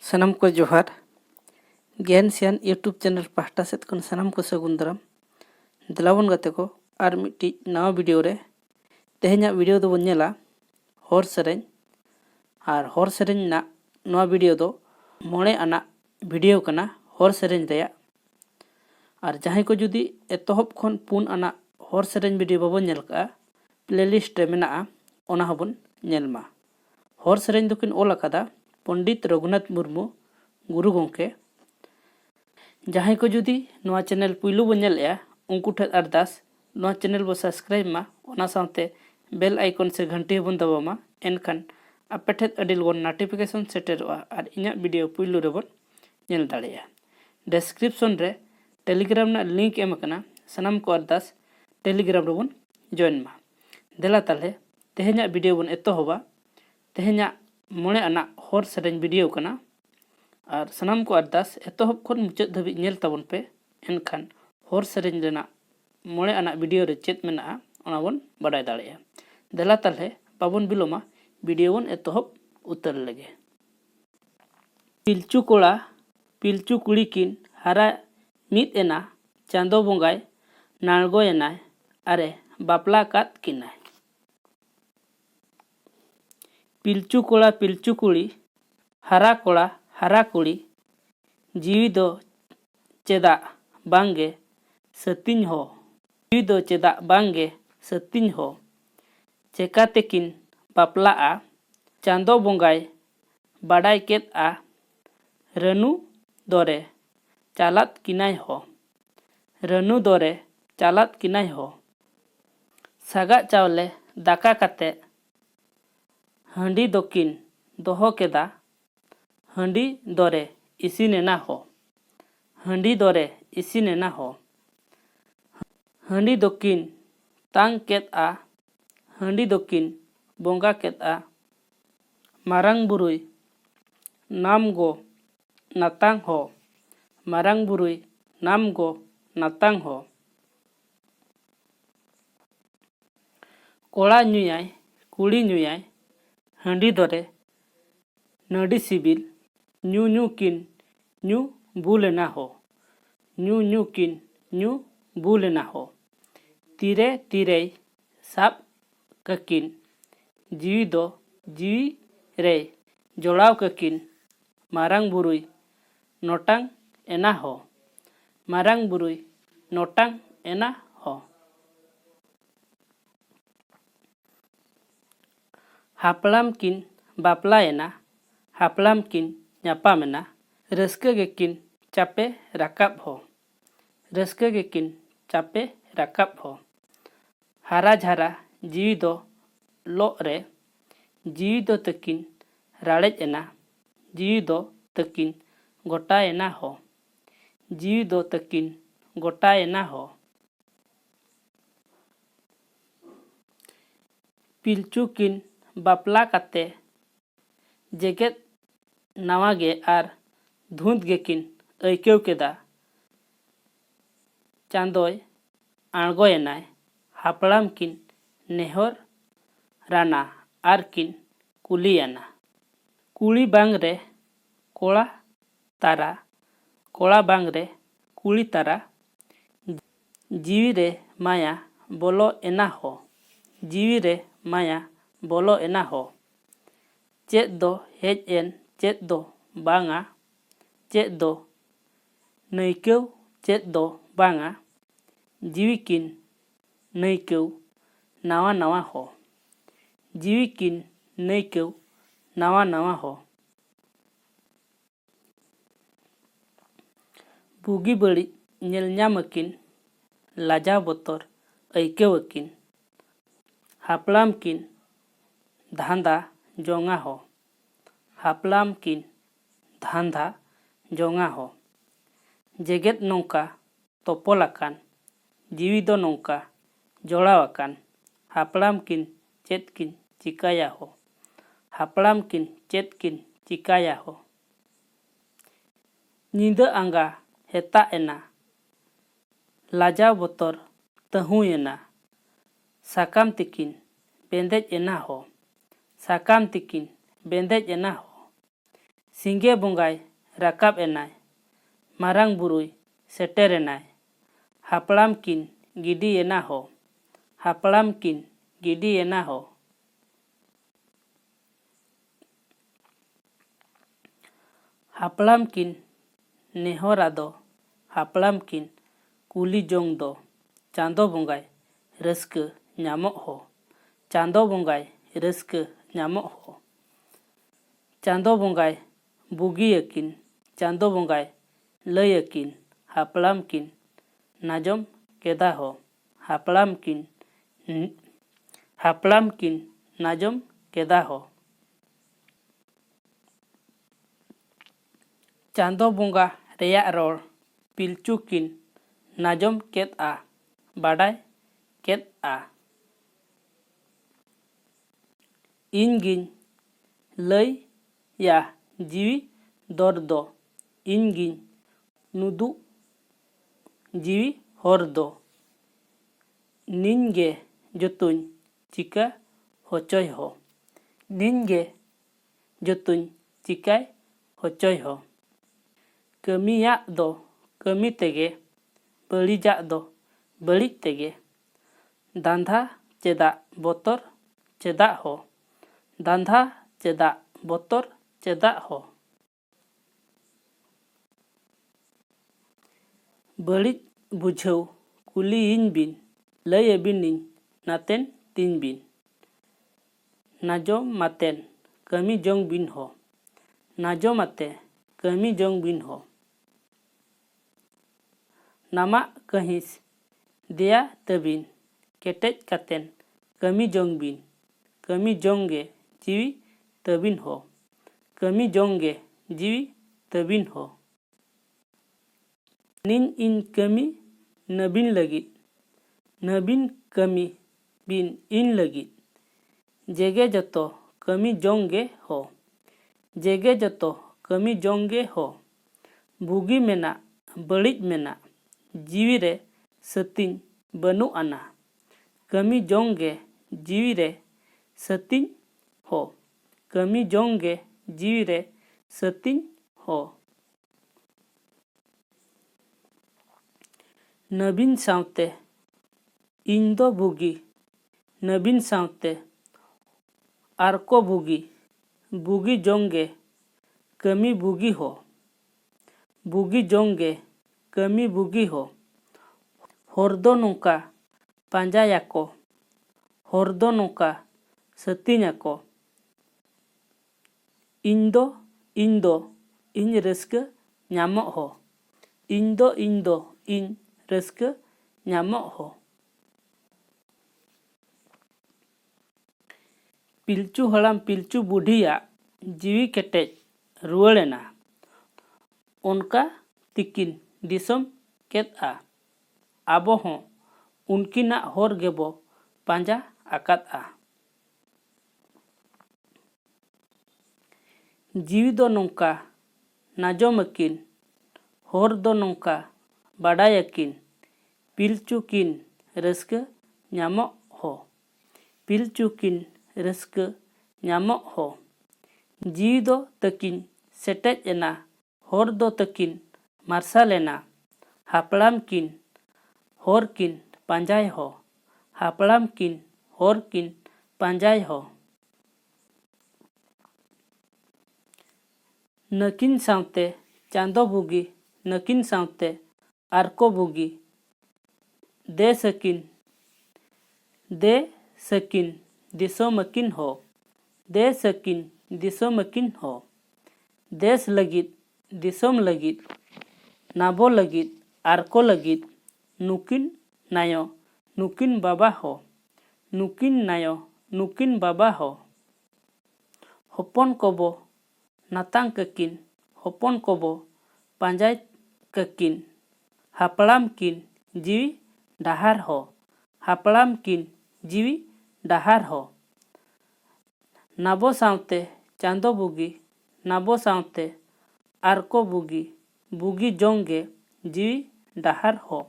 सनम को जोहार ज्ञान सियान यूट्यूब चैनल पाहटा सेद खन सनम को सगुन दाराम दिलावन गाते को आर मिट्टी नवा वीडियो रे तेहेኛ वीडियो दो बनेला हर सेरेñ और हर सेरेñ ना नवा वीडियो दो मोड़े आना वीडियो कना हर सेरेñ रेया और जहां को जुदी एतहब खन पुन आना हर सेरेñ वीडियो बाबन नेल का प्लेलिस्ट रे मेना ओना हबन नेलमा हर सेरेñ दोकिन ओल अकादा पंडित रघुनाथ मुर्मू गुरु गोंके जहां को जुदी नवा चैनल पुइलू बन नेलया उनको ठे अरदास नवा चैनल बो सब्सक्राइब मा ओना साथे बेल आइकन से घंटी बन दबामा एनखान आपे ठे अडिल वन नोटिफिकेशन सेटेरोआ और इना वीडियो पुइलू रे बन नेल दाड़ेया डिस्क्रिप्शन रे टेलीग्राम ना लिंक एम कना सनम को अरदास टेलीग्राम रे बन जॉइन मा देला ताले तेहेኛ वीडियो बन एतोहबा तेहेኛ मोड़े आना हर सेरेñ वीडियो कना और सनम को अरदास एतोहब खन मुचाद धाबी नेल ताबन पे एनखान हर सेरेñ रेना मोड़े आना वीडियो रे चेत मेना ओना बन बाडाय दाड़ेया देला ताले बाबन बिलोमा वीडियो बन एतोहब उतर लगे पिलचू कोड़ा पिलचू कुड़ी किन हारा मित एना चांदो बोंगाय नालगो एनाय अरे बापला कात किनाय पिलचू कोड़ा पिलचू कुड़ी हारा कोड़ा हारा कुड़ी जीवी दो चेदा बांगे सतिन हो जीवी दो चेदा बांगे सतिन हो चेकाते किन बापला आ चांदो बोंगाय बाडाय केत आ रनु दोरे चालात किनाय हो रनु दोरे चालात किनाय हो सागा चावले दाका काते हंडी दोकिन दोहो केदा हंडी दोरे इसिनेना हो हंडी दोरे इसिनेना हो हंडी दोकिन तांग केत आ हंडी दोकिन बोंगा केत आ मारांग बुरुई नाम गो नातांग हो मारांग बुरुई नाम गो नातांग हो कोड़ा नुयाय कुड़ी नुयाय हंडी दोरे नडी सिबिल न्यू न्यू किन न्यू बुलेना हो न्यू न्यू किन न्यू बुलेना हो तीरे तीरे साब ककिन जीवी दो जीवी रे जोड़ाव ककिन मारांग बुरुई नोटांग एना हो मारांग बुरुई नोटांग एना हो हापलाम किन बापला एना हापलाम किन ᱧᱟᱯᱟᱢᱮᱱᱟ रस्के गे किन चापे राकाब हो रस्के गे किन चापे राकाब हो हारा झारा जीवी दो लो रे जीवी दो तकिन राड़ेज एना जीवी दो तकिन गोटा एना हो जीवी दो तकिन गोटा एना हो पिलचू किन बापला काते जेगेत नवा गे आर धुंद गे किन ऐक्यव केदा चांदोय आणगो एनाय हापड़ाम किन नेहर राना आर किन कुलियाना कुली बांग रे कोड़ा तारा कोड़ा बांग रे कुली तारा जीवी रे माया बोलो एना हो जीवी रे माया बोलो एना हो चेत दो हेज एन चेत दो बांगा चेत दो नैक्यव चेत दो बांगा जीवी किन नैक्यव नावा नावा हो जीवी किन नैक्यव नावा नावा हो बुगी बड़ी नेल ᱧᱟᱢᱟकिन लाजा बोतर ऐक्यवकिन हापलाम किन धांधा जोंगा हो हापलाम किन धांधा जोंगा हो जेगेत नौका तोपोलाकान जीवी दो नौका जोड़ावाकान हापलाम किन चेत किन चिकाया हो हापलाम किन चेत किन चिकाया हो नींद आंगा हेता एना लाजा बोतर तहु एना साकाम तिकिन बेंदेज एना हो साकाम तिकिन बेंदेज एना हो सिंगे बोंगाय राकाब एनाय मारांग बुरुय सेटेर एनाय हापड़ाम किन गिडी एना हो हापड़ाम किन गिडी एना हो हापड़ाम किन नेहर आदो हापड़ाम किन कुली जोंग दो चांदो बोंगाय रस्क ᱧᱟᱢᱚᱜ हो चांदो बोंगाय रस्क ᱧᱟᱢᱚᱜ हो चांदो बोंगाय बुगी अकिन चांदो बोंगाय लय अकिन हापड़ाम किन नाजम केदा हो हापड़ाम किन नाजम केदा हो चांदो बोंगा रेया रोड़ पिलचू किन नाजम केद आ बाडाय केद आ इन गिन लय या जीवी दर दो इन गिन नुदु जीवी हर दो निनगे जतुन चिका होचय हो निनगे जतुन चिकाय होचय हो कमिया दो कमी तेगे बड़ीजा दो बड़ी तेगे दांधा चेदा बोतर चेदा हो दांधा चेदा बोतर चेदा हो बड़ी बुझाव कुली इन बिन लय बिनिन नातेन तीन बिन नाजो मातेन कमी जोंग बिन हो नाजो माते कमी जोंग बिन हो नामा कहिस दिया तबिन केटेज कातेन कमी जोंग बिन कमी जोंगे जीवी तबिन हो कमी जोंगे जीवी तबिन हो निन इन कमी नबिन लगित नबिन कमी बिन इन लगित जेगे जतो कमी जोंगे हो जेगे जतो कमी जोंगे हो बुगी मेना बड़िज मेना जीवी रे सतिन बनु आना कमी जोंगे जीवी रे सतिन हो कमी जोंगे जीवी रे सतिन हो नबीन सावते इंदो बुगी नबीन सावते आरको बुगी बुगी जोंगे कमी बुगी हो बुगी जोंगे कमी बुगी हो हरदो नोंका पांजायाको हरदो नोंका सति냐को इंदो इन रस्क ᱧᱟᱢᱚᱜ हो इंदो इन रस्क ᱧᱟᱢᱚᱜ हो पिलचू हड़ाम पिलचू बुढ़िया जीवी केटेज रुआड़ेना उनका तिकिन दिसम केद आ आबो हों उनकिना हर गेबो पांजा आकाद आ जीवी दो नोंका नाजम अकिन हर दो नोंका बाडाय अकिन पिलचू किन रस्क ᱧᱟᱢᱚᱜ हो पिलचू किन रस्क ᱧᱟᱢᱚᱜ हो जीवी दो तकिन सेटेज एना हर दो तकिन मार्शल एना हापड़ाम किन हर किन पांजाय हो हापड़ाम किन हर किन पांजाय हो नकिन सावते चांदो बुगी नकिन सावते आरको बुगी दे सकिन दिसोम अकिन हो दे सकिन दिसोम अकिन हो देश लगित दिसोम लगित नाबो लगित आरको लगित नुकिन नायो नुकिन बाबा हो नुकिन नायो नुकिन बाबा हो हपन कोबो नातांग ककिन हपन कोबो पांजाय ककिन हापड़ाम किन जीवी डाहार हो हापड़ाम किन जीवी डाहार हो नाबो सावते चांदो बुगी नाबो सावते आरको बुगी बुगी जोंगे जीवी डाहार हो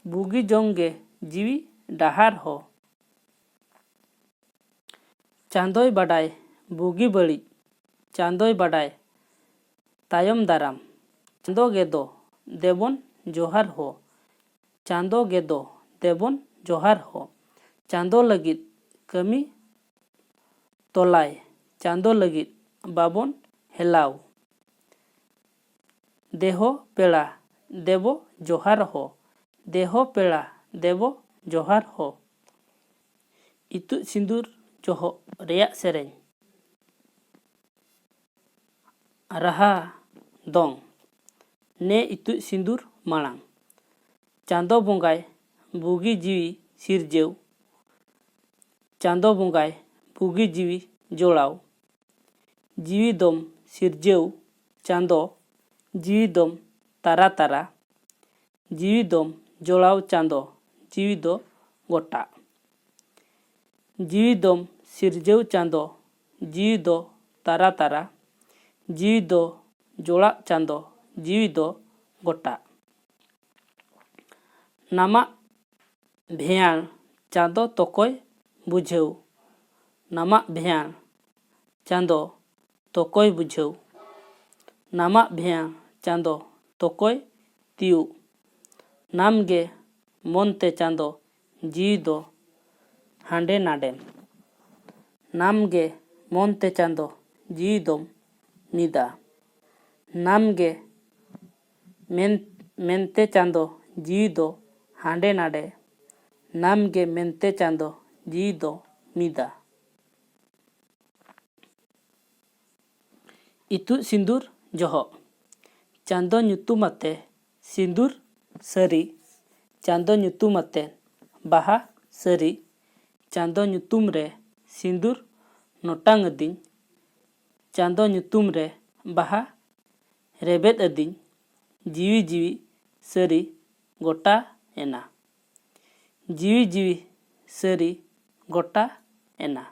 बुगी जोंगे जीवी डाहार हो चांदोय बाडाय बुगी बड़ी चांदोय बाडाय तायम दाराम चांदो गेदो देबोन जोहार हो चांदो गेदो देबोन जोहार हो चांदो लगित कमी तोलाय चांदो लगित बाबोन हेलाव देहो पेड़ा देवो जोहार हो देहो पेड़ा देवो जोहार हो इतुद सिंदूर जोहो रेया सेरेñ राहा दong ने इतुद सिंदूर माड़ांग चांदो बोंगाय बुगी जीवी सिरजेव चांदो बोंगाय बुगी जीवी जोड़ाव जीवी दम सिरजेव चांदो जीवी दम तारा तारा जीवी दम जोड़ाव चांदो जीवी दो गोटा जीवी दम सिरजेव चांदो जीवी दो तारा तारा जीवी दो जोड़ा चांदो जीवी दो गोटा नामा भेयाण चांदो तोकोय बुझेव नामा भेयाण चांदो तोकोय बुझेव नामा भेयाण चांदो तोकोय तियु नामगे मोनते चांदो जीवी दो हांडे नाडेम नामगे मोनते चांदो जीवी दो मिदा नामगे मेनते चांदो जीवी दो हांडे नाडे नामगे मेनते चांदो जीवी दो मिदा इतुद सिंदूर जोहो चांदो ᱧᱩᱛᱩᱢᱟᱛᱮ सिंदूर सरी चांदो ᱧᱩᱛᱩᱢᱟᱛᱮ बाहा सरी चांदो ᱧᱩᱛᱩᱢ रे सिंदूर नोटांग अदिñ चांदो ᱧᱩᱛᱩᱢ रे बाहा रेबेद अदिñ जीवी जीवी सरी गोटा एना जीवी जीवी सरी गोटा एना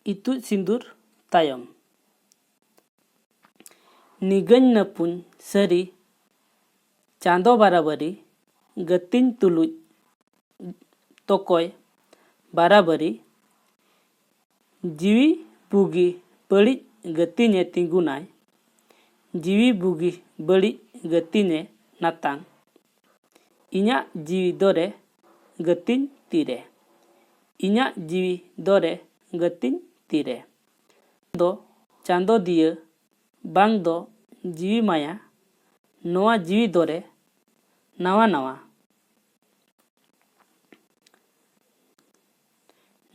इतुद सिंदूर तायम निगñ नपुñ सरी चांदो बाराबरी गतिñ तुलुज तोकोय बाराबरी जीवी बुगी बड़ी गतिने तिंगुनाय जीवी बुगी बड़ी गतिने नातांग इñा जीवी दोरे गतिñ तीरे इñा जीवी दोरे गतिñ तीरे दो चांदो दिया बांग दो जीवी माया नोआ जीवी दोरे नवा नवा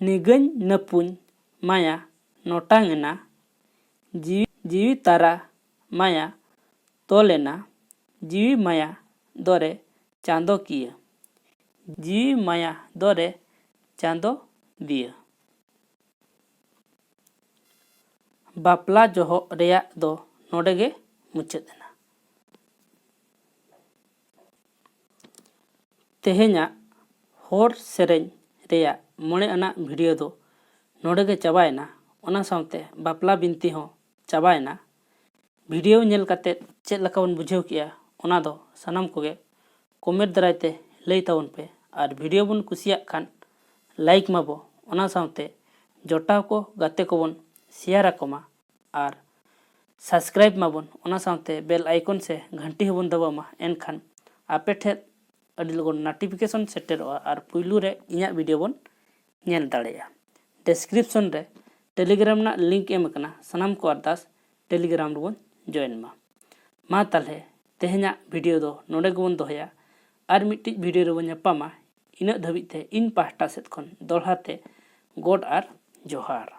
निगñ नपुñ माया नोटांग एना जीवी तारा माया तोलेना जीवी माया दोरे चांदो किया जीवी माया दोरे चांदो दिया बापला जोहो रेया दो नोडेगे मुचादेना तेहेñा होर सेरेñ रेया मोणे आना वीडियो दो नोडेगे चाबायना ओना सावते बापला बिनती हो चाबायना वीडियो नेल काते चेद लका बन बुझेव किया ओना दो सनाम कोगे कमेंट दरायते लई ताबन पे और वीडियो बन कुसिया खान लाइक माबो ओना सावते जोटाव को गाते को बन शेयर आकोमा और सब्सक्राइब माबन ओना सावते बेल आइकन से घंटी हबन दबामा एनखान आपे ठे अडी लगन नोटिफिकेशन सेटेरोआ और पुइलू रे इñा वीडियो बन नेल दाड़ेया डिस्क्रिप्शन रे टेलीग्राम ना लिंक एम कना सनाम को अरदास टेलीग्राम रे बन जॉइन मा ताले तेहेñा वीडियो दो नोडे गबन दोहया और मिट्टी वीडियो रे बन ñापामा इना धबिते इन पाहटा सेत खन दोलहाते गोड और जोहार।